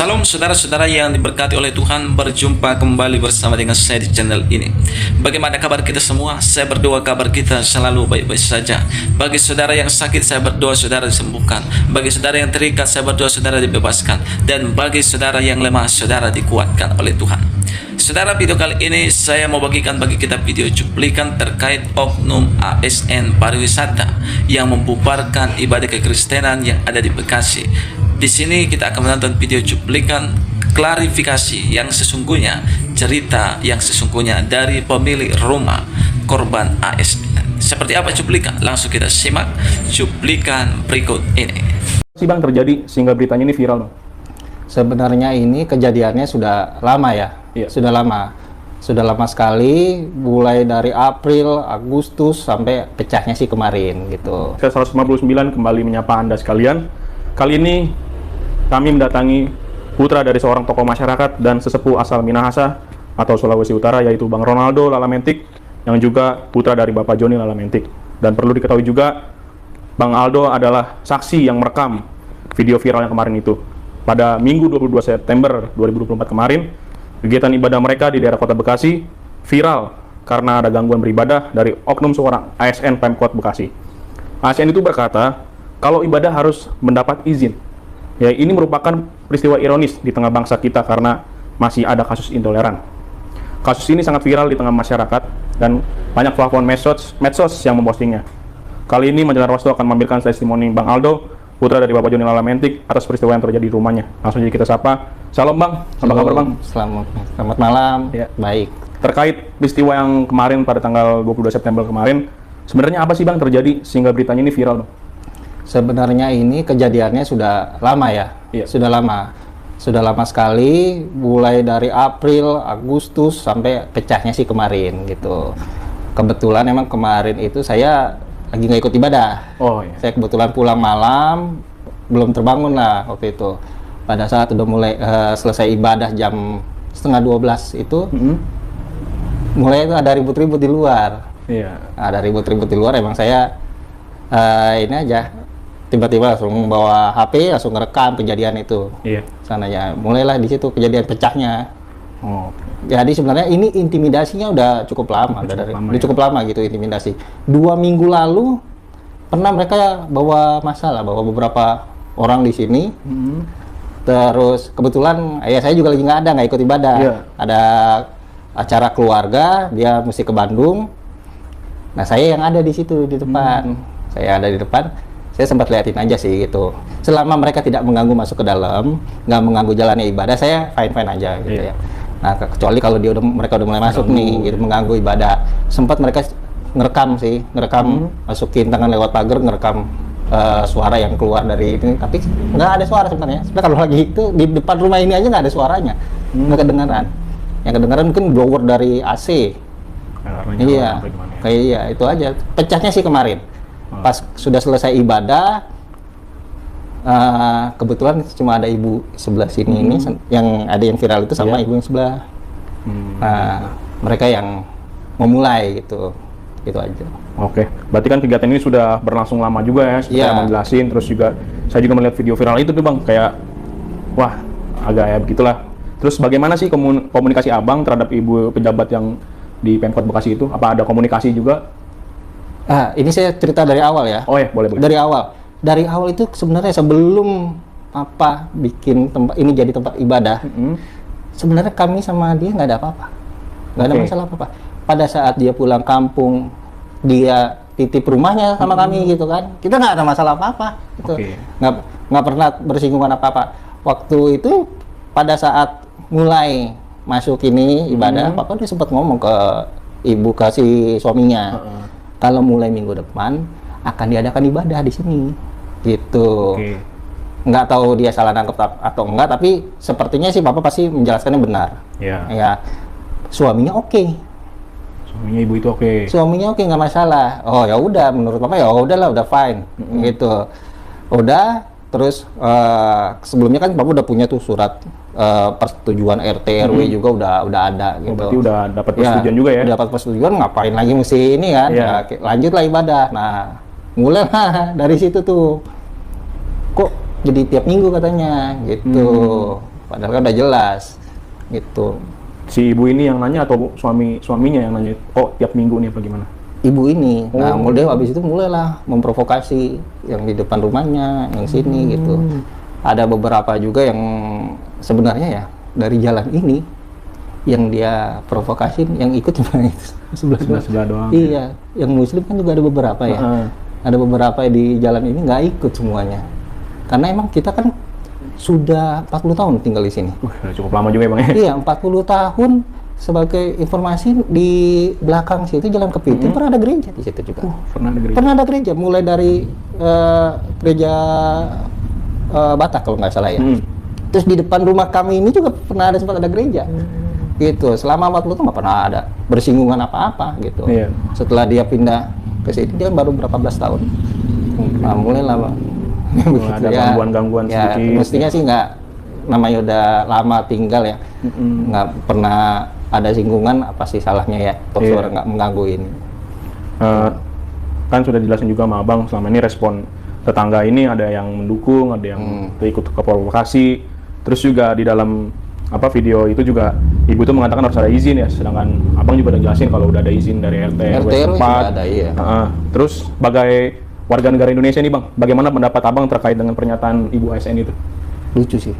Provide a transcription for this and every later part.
Salam saudara-saudara yang diberkati oleh Tuhan, berjumpa kembali bersama dengan saya di channel ini. Bagaimana kabar kita semua? Saya berdoa kabar kita selalu baik-baik saja. Bagi saudara yang sakit, saya berdoa saudara disembuhkan. Bagi saudara yang terikat, saya berdoa saudara dibebaskan. Dan bagi saudara yang lemah, saudara dikuatkan oleh Tuhan. Saudara, video kali ini saya mau bagikan bagi kita video cuplikan terkait oknum ASN pariwisata yang membubarkan ibadah kekristenan yang ada di Bekasi. Di sini kita akan menonton video cuplikan klarifikasi yang sesungguhnya, cerita yang sesungguhnya dari pemilik rumah korban ASN. Seperti apa cuplikan? Langsung kita simak cuplikan berikut ini. Sih Bang terjadi sehingga beritanya ini viral Bang? Sebenarnya ini kejadiannya sudah lama ya, Iya. sudah lama sekali, mulai dari April, Agustus sampai pecahnya sih kemarin gitu. Saya 159 kembali menyapa Anda sekalian. Kali ini kami mendatangi putra dari seorang tokoh masyarakat dan sesepuh asal Minahasa atau Sulawesi Utara, yaitu Bang Ronaldo Lalamentik, yang juga putra dari Bapak Joni Lalamentik. Dan perlu diketahui juga, Bang Aldo adalah saksi yang merekam video viral yang kemarin itu. Pada Minggu 22 September 2024 kemarin, kegiatan ibadah mereka di daerah Kota Bekasi viral karena ada gangguan beribadah dari oknum seorang ASN Pemkot Bekasi. ASN itu berkata, kalau ibadah harus mendapat izin. Ya, ini merupakan peristiwa ironis di tengah bangsa kita karena masih ada kasus intoleran. Kasus ini sangat viral di tengah masyarakat dan banyak platform medsos yang mempostingnya. Kali ini Majalah Rosto akan menampilkan testimoni Bang Aldo, putra dari Bapak Joni Lalamentik, atas peristiwa yang terjadi di rumahnya. Langsung saja kita sapa. Salam Bang, apa kabar Bang? Selamat malam. Ya. Baik. Terkait peristiwa yang kemarin pada tanggal 22 September kemarin, sebenarnya apa sih Bang terjadi sehingga beritanya ini viral Bang? Sebenarnya ini kejadiannya sudah lama ya, Iya. sudah lama sekali, mulai dari April, Agustus sampai pecahnya sih kemarin gitu. Kebetulan emang kemarin itu saya lagi nggak ikut ibadah. Oh iya. Saya kebetulan pulang malam, belum terbangun lah waktu itu. Pada saat udah mulai selesai ibadah jam setengah 12 itu, mulai itu ada ribut-ribut di luar. Iya. Ada ribut-ribut di luar, emang saya ini aja, tiba-tiba langsung bawa HP, langsung ngerekam kejadian itu. Iya. Sananya, mulailah di situ kejadian pecahnya. Oh. Jadi sebenarnya ini intimidasinya udah cukup lama, cukup lama gitu intimidasi. 2 minggu lalu pernah mereka bawa masalah, bawa beberapa orang di sini. Terus kebetulan ayah saya juga lagi nggak ikut ibadah. Iya. Ada acara keluarga, dia mesti ke Bandung. Nah saya yang ada di situ di depan. Saya ada di depan. Saya sempat liatin aja sih gitu. Selama mereka tidak mengganggu masuk ke dalam, nggak mengganggu jalannya ibadah, saya fine aja gitu ya. Nah kecuali kalau mereka udah mulai masuk nih, gitu, mengganggu ibadah. Sempat mereka ngerekam, masukin tangan lewat pagar, ngerekam suara yang keluar dari ini. Tapi nggak ada suara sebenarnya. Sebenarnya kalau lagi itu di depan rumah ini aja nggak ada suaranya, nggak kedengaran. Yang kedengaran mungkin blower dari AC. Iya, kayak iya itu aja. Pecahnya sih kemarin. Pas sudah selesai ibadah, kebetulan cuma ada ibu sebelah sini ini yang ada yang viral itu sama ibu yang sebelah. Nah, mereka yang memulai gitu aja. Oke, berarti kan kegiatan ini sudah berlangsung lama juga ya, seperti yang menjelasin. Terus juga saya juga melihat video viral itu tuh Bang, kayak wah agak ya begitulah. Terus bagaimana sih komunikasi Abang terhadap ibu pejabat yang di Pemkot Bekasi itu? Apa ada komunikasi juga? Ini saya cerita dari awal ya. Oh ya, boleh. Dari awal itu sebenarnya sebelum bikin tempat ini jadi tempat ibadah, sebenarnya kami sama dia nggak ada apa-apa, nggak ada masalah apa-apa. Pada saat dia pulang kampung, dia titip rumahnya sama kami gitu kan, kita nggak ada masalah apa-apa, gitu. Nggak pernah bersinggungan apa-apa. Waktu itu pada saat mulai masuk ini ibadah, papa dia sempat ngomong ke ibu kasih suaminya. Kalau mulai minggu depan akan diadakan ibadah di sini, gitu. Nggak tahu dia salah nangkep atau enggak, tapi sepertinya sih Papa pasti menjelaskannya benar. Ya, suaminya oke. Suaminya ibu itu oke. Suaminya oke, nggak masalah. Oh ya udah, menurut Papa ya udahlah, udah fine, gitu. Udah, terus sebelumnya kan Papa udah punya tuh surat persetujuan RT RW juga udah ada gitu. Berarti udah dapat persetujuan juga ya? Dapat persetujuan, ngapain lagi mesti ini kan? Ya, lanjutlah ibadah. Nah, mulai dari situ tuh. Kok jadi tiap minggu katanya gitu. padahal kan udah jelas gitu. Si ibu ini yang nanya atau suaminya yang nanya? Oh, tiap minggu nih apa gimana? Ibu ini, nah Oh. mulai habis itu mulailah memprovokasi yang di depan rumahnya, yang sini gitu. Ada beberapa juga yang sebenarnya ya dari jalan ini yang dia provokasin, yang ikut cuma itu Sebelah doang. Iya, yang muslim kan juga ada beberapa ya. Heeh. Ada beberapa di jalan ini nggak ikut semuanya. Karena emang kita kan sudah 40 tahun tinggal di sini. Udah cukup lama juga ya Bang ya? Iya, 40 tahun. Sebagai informasi, di belakang situ Jalan Kepiting pernah ada gereja di situ juga. Pernah ada gereja? Pernah ada gereja, mulai dari gereja Batak kalau nggak salah ya. Terus di depan rumah kami ini juga pernah sempat ada gereja. Gitu. Selama 40 tahun nggak pernah ada bersinggungan apa-apa gitu. Iya. Setelah dia pindah ke sini, dia baru berapa belas tahun. Nah, mulai lama. Oh, ada gangguan-gangguan ya, sedikit. mestinya sih nggak, namanya udah lama tinggal ya, nggak pernah ada singgungan, apa sih salahnya ya? Toh Iya. suara nggak mengganggu ini. Kan sudah dijelasin juga sama Abang selama ini respon tetangga ini ada yang mendukung, ada yang ikut ke provokasi. Terus juga di dalam video itu juga ibu itu mengatakan harus ada izin ya, sedangkan Abang juga udah jelasin kalau udah ada izin dari RT RW RW setempat. sudah ada, iya. Terus sebagai warga negara Indonesia nih Bang, bagaimana pendapat Abang terkait dengan pernyataan Ibu ASN itu? Lucu sih.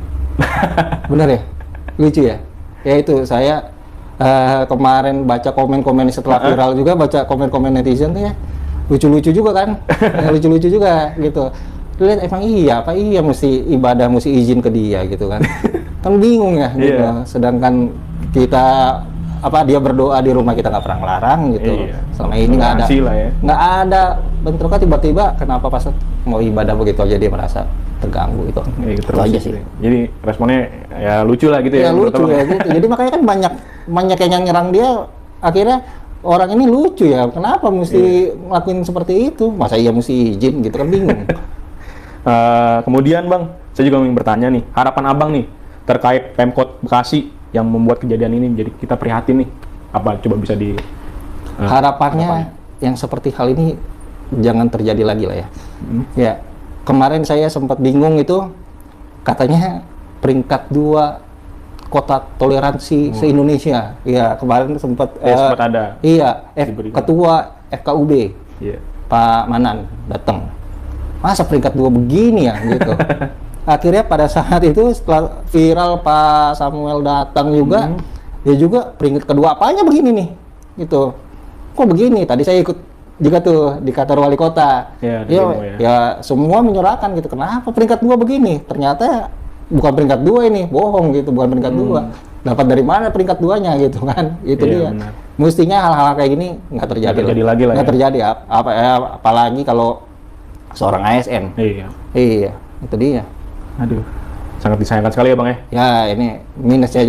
Bener ya? Lucu ya? Ya itu, saya kemarin baca komen-komen setelah viral juga, baca komen-komen netizen tuh ya, lucu-lucu juga kan. Ya, lucu-lucu juga gitu. Lihat emang iya, apa iya mesti ibadah, mesti izin ke dia gitu kan. Kan bingung ya gitu. Iya. Sedangkan kita, dia berdoa di rumah, kita nggak pernah ngelarang gitu. Iya. Selama ini nggak ada, Toleransi lah ya. nggak ada bentroknya, tiba-tiba kenapa pas mau ibadah begitu aja dia merasa terganggu gitu. Ya, gitu Itu aja sih. Jadi responnya ya lucu lah gitu ya. Ya menurut lucu Abang ya gitu. Jadi makanya kan banyak yang nyerang dia, akhirnya orang ini lucu ya. Kenapa mesti ngelakuin seperti itu? Masa iya mesti izin gitu kan, bingung. Kemudian Bang, saya juga ingin bertanya nih, harapan Abang nih terkait Pemkot Bekasi yang membuat kejadian ini menjadi kita prihatin nih. Apa coba bisa di Harapannya yang seperti hal ini jangan terjadi lagi lah ya. Ya, kemarin saya sempat bingung itu, katanya peringkat 2 kota toleransi se-Indonesia. Ya, kemarin sempat sempat ada. Iya, Diberikan. ketua FKUB Iya. Pak Manan datang. Masa peringkat 2 begini ya gitu. Akhirnya pada saat itu setelah viral Pak Samuel datang juga, dia juga peringkat kedua, apanya begini nih gitu. Kok begini? Tadi saya ikut juga tuh di kantor wali kota. Ya, di demo ya. Ya semua menyerahkan gitu. Kenapa peringkat 2 begini? Ternyata bukan peringkat 2 ini, bohong gitu, bukan peringkat 2. Dapat dari mana peringkat 2-nya gitu kan? Itu Iya, dia. benar. Mestinya hal-hal kayak gini nggak terjadi. Nggak terjadi lagi lah Nggak ya. terjadi, apalagi kalau seorang ASN. Iya. Iya, itu dia. Aduh, sangat disayangkan sekali ya Bang ya. Ya ini minusnya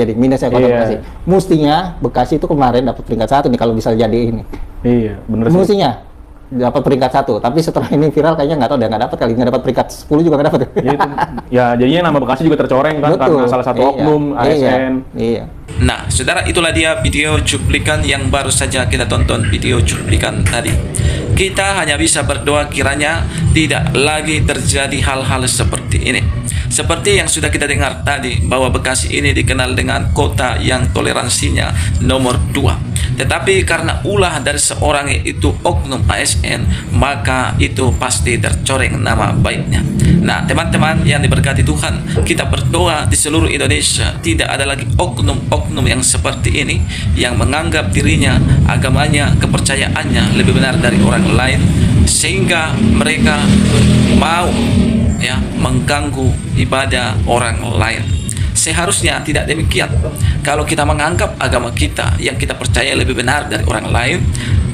kota Iya. Bekasi. Mestinya Bekasi itu kemarin dapat peringkat 1 nih kalau bisa jadi ini. Iya, bener sih. Mestinya dapat peringkat 1, tapi setelah ini viral kayaknya nggak tahu, dia nggak dapat kali, nggak dapat peringkat 10 juga nggak dapat. Ya, itu, ya jadinya nama Bekasi juga tercoreng kan karena salah satu Iya, oknum ASN. Iya. Nah, saudara, itulah dia video cuplikan yang baru saja kita tonton, video cuplikan tadi. Kita hanya bisa berdoa kiranya tidak lagi terjadi hal-hal seperti ini. Seperti yang sudah kita dengar tadi, bahwa Bekasi ini dikenal dengan kota yang toleransinya nomor 2. Tetapi karena ulah dari seorang yaitu oknum ASN, maka itu pasti tercoreng nama baiknya. Nah, teman-teman yang diberkati Tuhan, kita berdoa di seluruh Indonesia tidak ada lagi oknum-oknum yang seperti ini, yang menganggap dirinya, agamanya, kepercayaannya lebih benar dari orang lain, sehingga mereka mau mengganggu ibadah orang lain. Seharusnya tidak demikian. Kalau kita menganggap agama kita yang kita percaya lebih benar dari orang lain,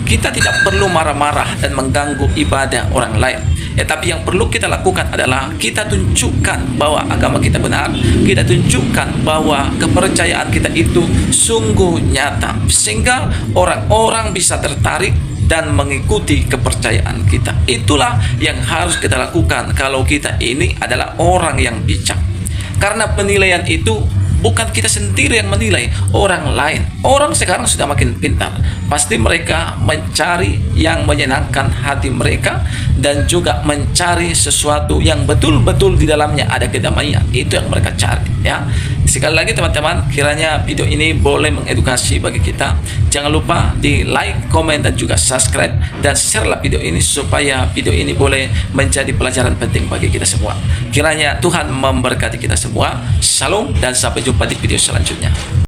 kita tidak perlu marah-marah dan mengganggu ibadah orang lain. Tapi yang perlu kita lakukan adalah kita tunjukkan bahwa agama kita benar, kita tunjukkan bahwa kepercayaan kita itu sungguh nyata, sehingga orang-orang bisa tertarik dan mengikuti kepercayaan kita. Itulah yang harus kita lakukan kalau kita ini adalah orang yang bijak. Karena penilaian itu bukan kita sendiri yang menilai, orang lain. Orang sekarang sudah makin pintar. Pasti mereka mencari yang menyenangkan hati mereka dan juga mencari sesuatu yang betul-betul di dalamnya ada kedamaian. Itu yang mereka cari, ya. Sekali lagi teman-teman, kiranya video ini boleh mengedukasi bagi kita. Jangan lupa di like, komen, dan juga subscribe, dan share-lah video ini supaya video ini boleh menjadi pelajaran penting bagi kita semua. Kiranya Tuhan memberkati kita semua. Shalom dan sampai jumpa di video selanjutnya.